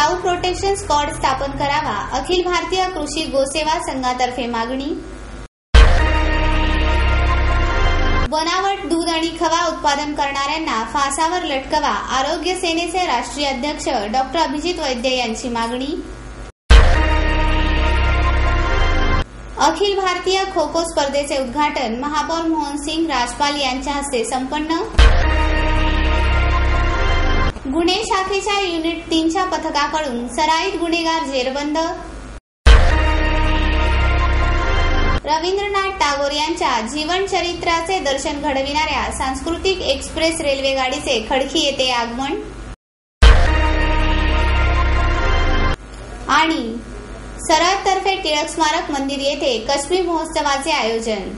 काऊ protection squad स्थापन करावा, अखिल भारतीय कृषी गोसेवा संघातर्फे मागणी. बनावट दूध आणि खवा उत्पादन करणाऱ्यांना फासावर लटकवा, आरोग्य सेनेचे राष्ट्रीय अध्यक्ष डॉक्टर अभिजित वैद्य यांची मागणी. अखिल भारतीय खो खो स्पर्धेचे उद्घाटन महापौर मोहनसिंग राजपाल यांच्या हस्ते संपन्न. गुन्हे शाखेच्या युनिट 3च्या पथकाकडून सराईत गुन्हेगार जेरबंद. रवींद्रनाथ टागोर यांच्या जीवन चरित्राचे दर्शन घडविणाऱ्या सांस्कृतिक एक्सप्रेस रेल्वे गाडीचे खडकी येथे आगमन. आणि सराईतर्फे टिळक स्मारक मंदिर येथे कश्मीर महोत्सवाचे आयोजन.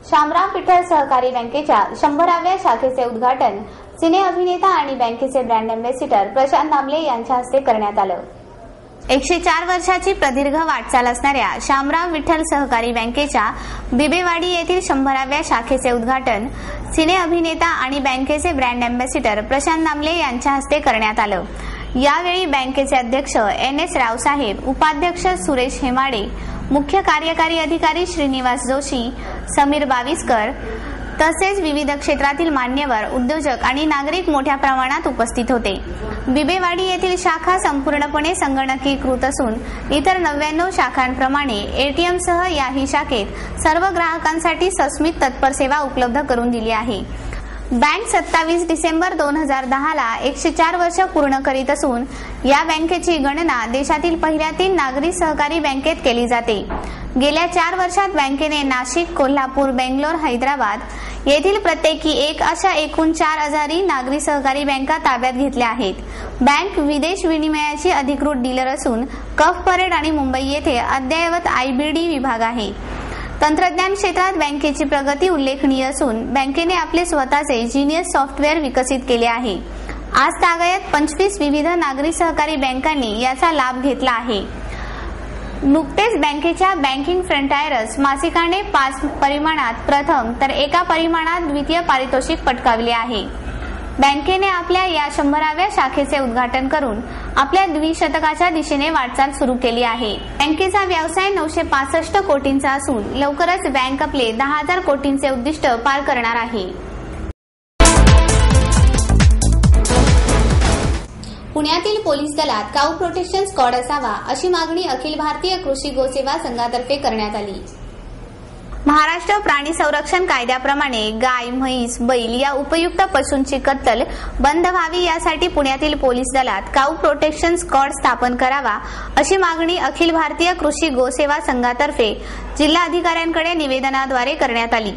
शामराव विठ्ठल सहकारी बँकेच्या 100व्या शाखेचे उद्घाटन सिने अभिनेता आणि बँकेचे ब्रँड अँबॅसिडर प्रशांत दामले यांच्या हस्ते करण्यात आलं. 104 वर्षाची प्रदीर्घ वाटचाल असणाऱ्या शामराव विठ्ठल सहकारी बँकेच्या बिबेवाडी येथील 100व्या शाखेचे उद्घाटन सिने अभिनेता आणि बँकेचे ब्रँड अँबॅसिडर प्रशांत दामले यांच्या हस्ते करण्यात आलं. यावेळी बँकेचे अध्यक्ष NS रावसाहेब, उपाध्यक्ष सुरेश हेमाडे, मुख्य कार्यकारी अधिकारी श्रीनिवास जोशी, समीर बाविस्कर तसेच विविध क्षेत्रातील मान्यवर, उद्योजक आणि नागरिक मोठ्या प्रमाणात उपस्थित होते. बिबेवाडी येथील शाखा संपूर्णपणे संगणकीकृत असून इतर 99 शाखांप्रमाणे ATM सह याही शाखेत सर्व ग्राहकांसाठी सस्मित तत्पर सेवा उपलब्ध करून दिली आहे. बँक 27 डिसेंबर 2010 ला 104 वर्ष पूर्ण करीत असून या बँकेची गणना देशातील पहिल्या 3 नागरी सहकारी बँकेत केली जाते. गेल्या 4 वर्षात बँकेने नाशिक, कोल्हापूर, बेंगलोर, हैदराबाद येथील प्रत्येकी एक अशा एकूण 4,000 नागरी सहकारी बँका ताब्यात घेतल्या आहेत. बँक विदेश विनिमयाची अधिकृत डीलर असून कफ परेड आणि मुंबई येथे अद्ययावत IBD विभाग आहे. तंत्रज्ञान क्षेत्रात बँकेची प्रगती उल्लेखनीय असून बँकेने आपले स्वतःचे जीनियस सॉफ्टवेअर विकसित केले आहे. आज तागायत 25 विविध नागरी सहकारी बँकांनी याचा लाभ घेतला आहे. नुकतेच बँकेच्या बँकिंग फ्रंटायर्स मासिकाने 5 परिमाणात प्रथम तर 1 परिमाणात द्वितीय पारितोषिक पटकावले आहे. बँकेने आपल्या या 100व्या शाखेचे उद्घाटन करून आपल्या द्विशतकाच्या दिशेने वाटचाल सुरू केली आहे. बँकेचा व्यवसाय 965 कोटींचा असून लवकरच बँक आपले 10,000 कोटींचे उद्दिष्ट पार करणार आहे. पुण्यातील पोलीस दलात काऊ प्रोटेक्शन स्क्वॉड असावा, अशी मागणी अखिल भारतीय कृषी गोसेवा संघातर्फे करण्यात आली. महाराष्ट्र प्राणी संरक्षण कायद्याप्रमाणे गाय, म्हैस, बैल या उपयुक्त पशूंची कत्तल बंद व्हावी यासाठी पुण्यातील पोलीस दलात काऊ प्रोटेक्शन स्क्वॉड स्थापन करावा, अशी मागणी अखिल भारतीय कृषी गोसेवा संघातर्फे जिल्हाधिकाऱ्यांकडे निवेदनाद्वारे करण्यात आली.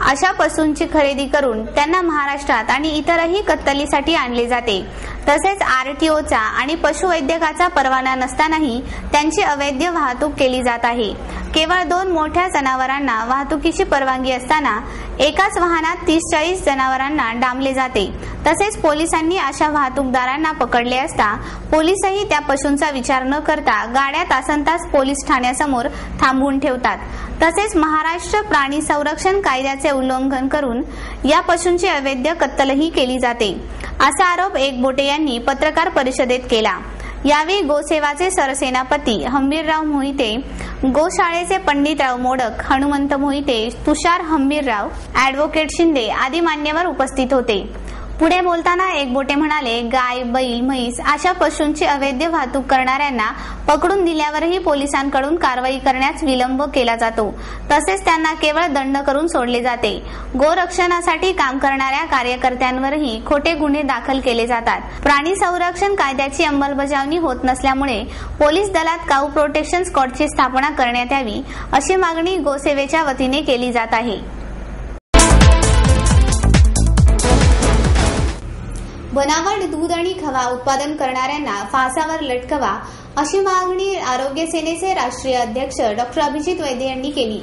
अशा पशूंची खरेदी करून त्यांना महाराष्ट्रात आणि इतरही कत्तलीसाठी आणले जाते. तसेच RTOचा आणि पशुवैद्यकाचा परवाना नसतानाही त्यांची अवैध वाहतूक केली जात आहे. केवळ 2 मोठ्या जनावरांना वाहतुकीची परवानगी असताना एकाच वाहनात 30-40 जनावरांना डांबले जाते. तसेच पोलिसांनी अशा वाहतूकदारांना पकडले असता पोलिसही त्या पशूंचा विचार न करता गाड्या तासनतास पोलीस ठाण्यासमोर थांबवून ठेवतात. तसेच महाराष्ट्र प्राणी संरक्षण कायद्याचे उल्लंघन करून या पशूंची अवैध कत्तलही केली जाते, असा आरोप एकबोटे यांनी पत्रकार परिषदेत केला. यावेळी गोसेवाचे सरसेनापती हंबीरराव मोहिते, गोशाळेचे पंडितराव मोडक, हनुमंत मोहिते, तुषार हंबीरराव, ॲडव्होकेट शिंदे आदी मान्यवर उपस्थित होते. पुढे बोलताना एकबोटे म्हणाले, गाय, बैल, म्हैस अशा पशूंची अवैध वाहतूक करणाऱ्यांना पकडून दिल्यावरही पोलिसांकडून कारवाई करण्यास विलंब केला जातो. तसेच त्यांना केवळ दंड करून सोडले जाते. गोरक्षणासाठी काम करणाऱ्या कार्यकर्त्यांवरही खोटे गुन्हे दाखल केले जातात. प्राणी संरक्षण कायद्याची अंमलबजावणी होत नसल्यामुळे पोलीस दलात काऊ प्रोटेक्शन स्क्वॉडची स्थापना करण्यात यावी, अशी मागणी गोसेवेच्या वतीने केली जात आहे. बनावट दूध आणि खवा उत्पादन करणाऱ्यांना फासावर लटकवा, अशी मागणी आरोग्य सेनेचे राष्ट्रीय अध्यक्ष डॉक्टर अभिजित वैद्य यांनी केली.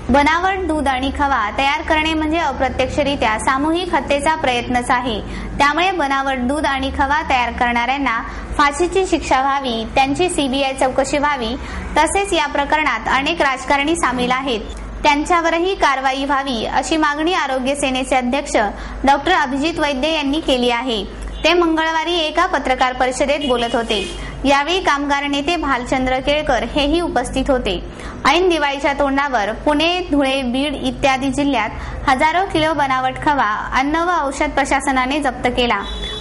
बनावट दूध आणि खवा तयार करणे म्हणजे अप्रत्यक्षरित्या सामूहिक हत्येचा प्रयत्नच आहे. त्यामुळे बनावट दूध आणि खवा तयार करणाऱ्यांना फाशीची शिक्षा व्हावी, त्यांची CBI चौकशी व्हावी. तसेच या प्रकरणात अनेक राजकारणी सामील आहेत. त्यांच्यावरही कारवाई व्हावी अशी मागणी आरोग्य सेनेचे अध्यक्ष डॉक्टर अभिजित वैद्य यांनी केली आहे। ते मंगळवारी एका पत्रकार परिषदेत बोलत होते। यावेळी कामगार नेते भालचंद्र केळकर हेही उपस्थित होते। ऐन दिवाळीच्या तोंडावर पुणे, धुळे, बीड इत्यादी जिल्ह्यात हजारो किलो बनावट खवा, अन्न व औषध प्रशासनाने जप्त केला।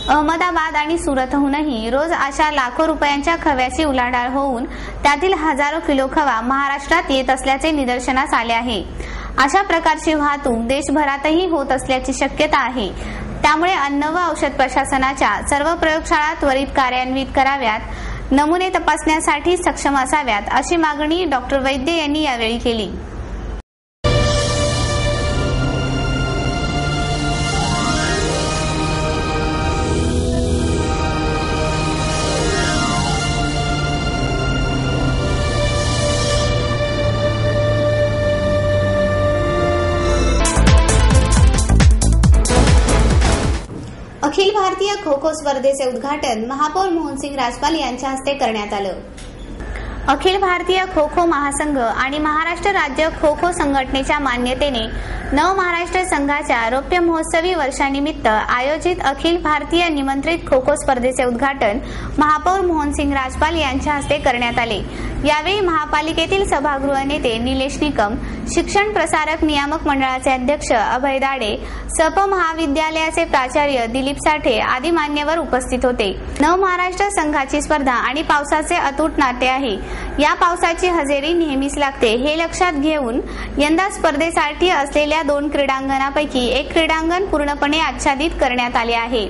अहमदाबाद आणि सुरतहूनही रोज अशा लाखो रुपयांच्या खव्याची उलाढाल होऊन त्यातील हजारो किलो खवा महाराष्ट्रात येत असल्याचे निदर्शनास आले आहे। अशा प्रकारची वाहतूक देशभरातही होत असल्याची शक्यता आहे। त्यामुळे अन्न व औषध प्रशासनाच्या सर्व प्रयोगशाळा त्वरित कार्यान्वित कराव्यात, नमुने तपासण्यासाठी सक्षम असाव्यात अशी मागणी डॉक्टर वैद्य यांनी यावेळी केली। अखिल भारतीय खो खो स्पर्धेचे उद्घाटन महापौर मोहनसिंग राजपाल यांच्या हस्ते करण्यात आलं। अखिल भारतीय खो खो महासंघ आणि महाराष्ट्र राज्य खो खो संघटनेच्या मान्यतेने नव महाराष्ट्र संघाच्या रौप्य महोत्सवी वर्षानिमित्त आयोजित अखिल भारतीय निमंत्रित खो खो स्पर्धेचे उद्घाटन महापौर मोहनसिंग राजपाल यांच्या हस्ते करण्यात आले। यावेळी महापालिकेतील सभागृह नेते निलेश निकम, शिक्षण प्रसारक नियामक मंडळाचे अध्यक्ष अभय दाडे, सप महाविद्यालयाचे प्राचार्य दिलीप साठे आदी मान्यवर उपस्थित होते। नव महाराष्ट्र संघाची स्पर्धा आणि पावसाचे अतूट नाते आहे। या पावसाची हजेरी नेहमीच लागते हे लक्षात घेऊन यंदा स्पर्धेसाठी असलेल्या 2 क्रीडांगणापैकी एक क्रीडांगण पूर्णपणे आच्छादित करण्यात आले आहे।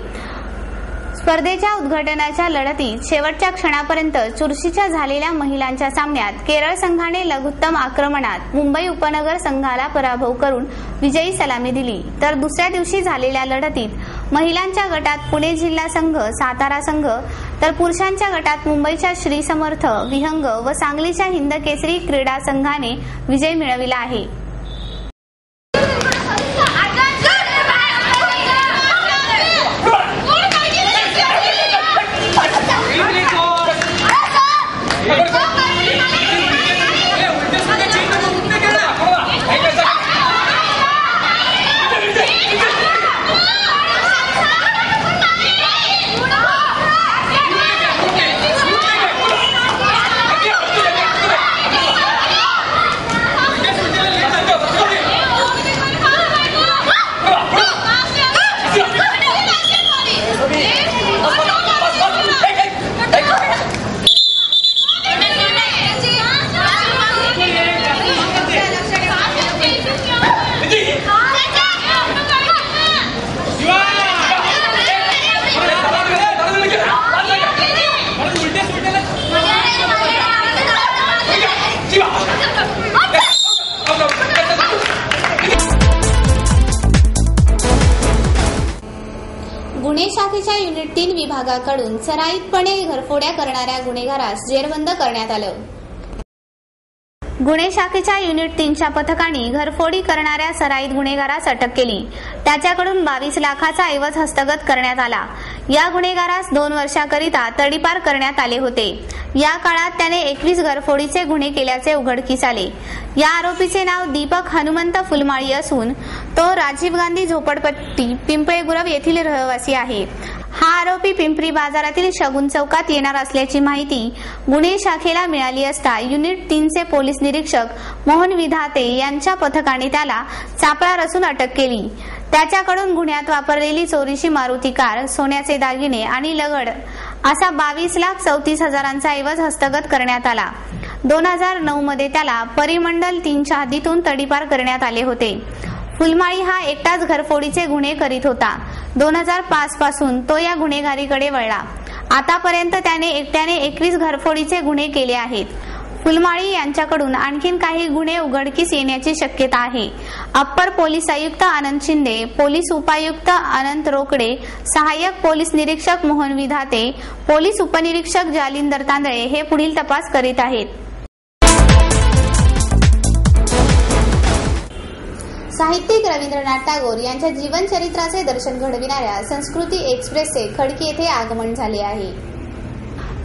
स्पर्धेच्या उद्घाटनाच्या लढतीत शेवटच्या क्षणापर्यंत चुरशीच्या झालेल्या महिलांच्या सामन्यात केरळ संघाने लघुत्तम आक्रमणात मुंबई उपनगर संघाला पराभव करून विजयी सलामी दिली, तर दुसऱ्या दिवशी झालेल्या लढतीत महिलांच्या गटात पुणे जिल्हा संघ, सातारा संघ, तर पुरुषांच्या गटात मुंबईच्या श्री समर्थ, विहंग व सांगलीच्या हिंद केसरी क्रीडा संघाने विजय मिळविला आहे। गुन्हे शाखेच्या युनिट 3 विभागाकडून सराईतपणे घरफोड्या करणाऱ्या गुन्हेगारास जेरबंद करण्यात आलं। गुन्हे शाखेच्या युनिट 3च्या पथकाने घरफोडी करणाऱ्या सराईत गुन्हेगारास अटक केली। त्याच्याकडून 22 लाखाचा ऐवज हस्तगत करण्यात आला। या गुन्हेगारास 2 वर्षाकरिता तडीपार करण्यात आले होते। या काळात त्याने 21 घरफोडीचे गुन्हे केल्याचे उघडकीस आले। या आरोपीचे नाव दीपक हनुमंत फुलमाळी असून तो राजीव गांधी झोपडपट्टी, पिंपळे गुरव येथील रहिवासी आहे। हा आरोपी पिंपरी बाजारातील शगुन चौकात येणार असल्याची माहिती गुन्हे शाखेला मिळाली असता युनिट 3चे पोलीस निरीक्षक मोहन विधाते यांच्या पथकाने त्याला सापळा रचून अटक केली। त्याच्याकडून गुन्ह्यात वापरलेली चोरीची मारुती कार, सोन्याचे दागिने आणि लगड असा 22,34,000चा ऐवज हस्तगत करण्यात आला। 2009 मध्ये त्याला परिमंडल 3च्या हद्दीतून तडीपार करण्यात आले होते। फुलमाळी हा एकटाच घरफोडीचे गुन्हे करीत होता। 2005 पासून तो या गुन्हेगारीकडे वळला। आतापर्यंत त्याने एकट्याने 21 घरफोडीचे गुन्हे केले आहेत। फुलमाळी यांच्याकडून आणखीन काही गुन्हे उघडकीस येण्याची शक्यता आहे। अप्पर पोलीस आयुक्त आनंद शिंदे, पोलीस उपायुक्त अनंत रोकडे, सहाय्यक पोलीस निरीक्षक मोहन विधाते, पोलीस उपनिरीक्षक जालिंदर तांदळे हे पुढील तपास करीत आहेत। साहित्यिक रवींद्रनाथ टागोर यांच्या जीवनचरित्राचे दर्शन घडविणाऱ्या संस्कृती एक्सप्रेसचे खडकी येथे आगमन झाले आहे।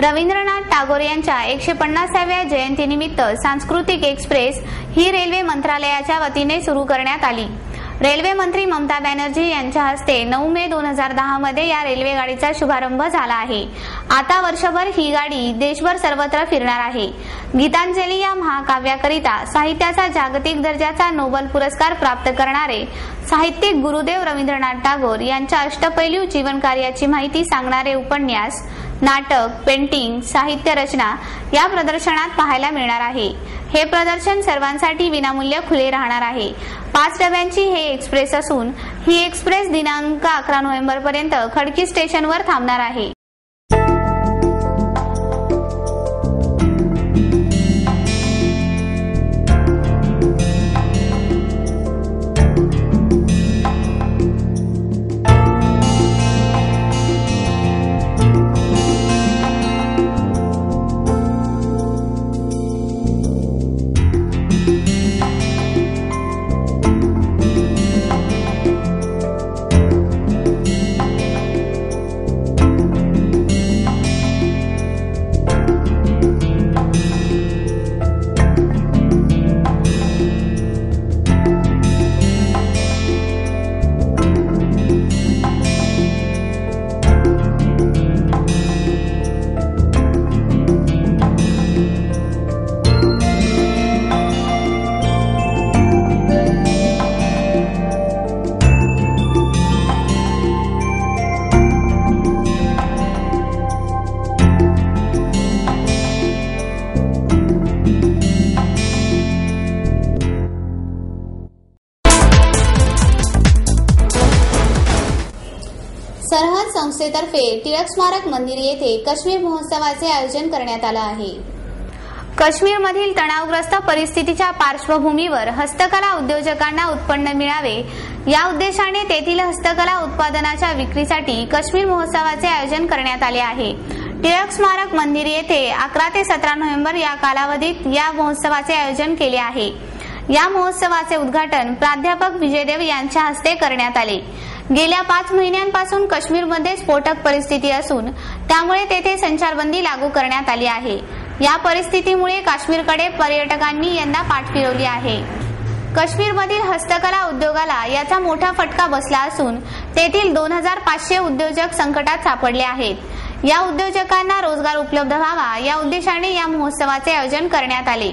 रवींद्रनाथ टागोर यांच्या 150व्या जयंतीनिमित्त सांस्कृतिक एक्सप्रेस ही रेल्वे मंत्रालयाच्या वतीने सुरू करण्यात आली। रेल्वे मंत्री ममता बॅनर्जी यांच्या हस्ते 9 मे 2010 मध्ये या रेल्वे गाडीचा शुभारंभ झाला आहे। आता वर्षभर ही गाडी देशभर सर्वत्र फिरणार आहे। गीतांजली या महाकाव्याकरिता साहित्याचा जागतिक दर्जाचा नोबेल पुरस्कार प्राप्त करणारे साहित्यिक गुरुदेव रवींद्रनाथ टागोर यांच्या अष्टपैलू जीवन कार्याची माहिती सांगणारे उपन्यास, नाटक, पेंटिंग, साहित्य रचना या प्रदर्शनात पाहायला मिळणार आहे। हे प्रदर्शन सर्वांसाठी विनामूल्य खुले राहणार आहे। 5 डब्यांची हे एक्सप्रेस असून ही एक्सप्रेस दिनांक 11 नोव्हेंबर पर्यंत खडकी स्टेशनवर थांबणार आहे। सरहद संस्थेतर्फे टिळक स्मारक मंदिर येथे काश्मीर महोत्सवाचे आयोजन करण्यात आले आहे। काश्मीरमधील तणावग्रस्त परिस्थितीच्या पार्श्वभूमीवर हस्तकला उद्योजकांना उत्पन्न मिळावे या उद्देशाने तेथील हस्तकला उत्पादनाच्या विक्रीसाठी काश्मीर महोत्सवाचे आयोजन करण्यात आले आहे। टिळक स्मारक मंदिर येथे 11 ते 17 नोव्हेंबर या कालावधीत या महोत्सवाचे आयोजन केले आहे। या महोत्सवाचे उद्घाटन प्राध्यापक विजयदेव यांच्या हस्ते करण्यात आले। गेल्या 5 महिन्यांपासून काश्मीरमध्ये स्फोटक परिस्थिती असून त्यामुळे तेथे संचारबंदी लागू करण्यात आली आहे। या परिस्थितीमुळे काश्मीरकडे पर्यटकांनी यंदा पाठ फिरवली आहे। काश्मीरमधील हस्तकला उद्योगाला याचा मोठा फटका बसला असून तेथील 2500 उद्योजक संकटात सापडले आहेत। या उद्योजकांना रोजगार उपलब्ध व्हावा या उद्देशाने या महोत्सवाचे आयोजन करण्यात आले।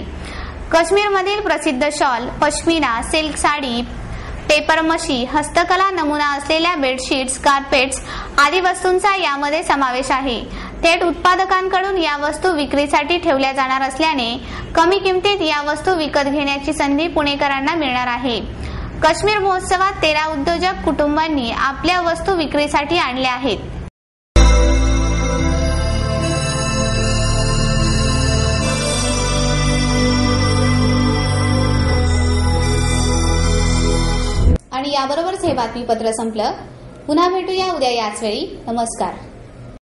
काश्मीरमधील प्रसिद्ध shawl, pashmina, silk sari, paper मशी, हस्तकला नमुना असलेल्या बेडशीट्स, कार्पेट्स आदी वस्तूंचा यामध्ये समावेश आहे। थेट उत्पादकांकडून या वस्तू विक्रीसाठी ठेवल्या जाणार असल्याने कमी किमतीत या वस्तू विकत घेण्याची संधी पुणेकरांना मिळणार आहे। काश्मीर महोत्सवात 13 उद्योजक कुटुंबांनी आपल्या वस्तू विक्रीसाठी आणल्या आहेत। आणि याबरोबरच हे बातमीपत्र संपलं। पुन्हा भेटूया उद्या याच वेळी। नमस्कार।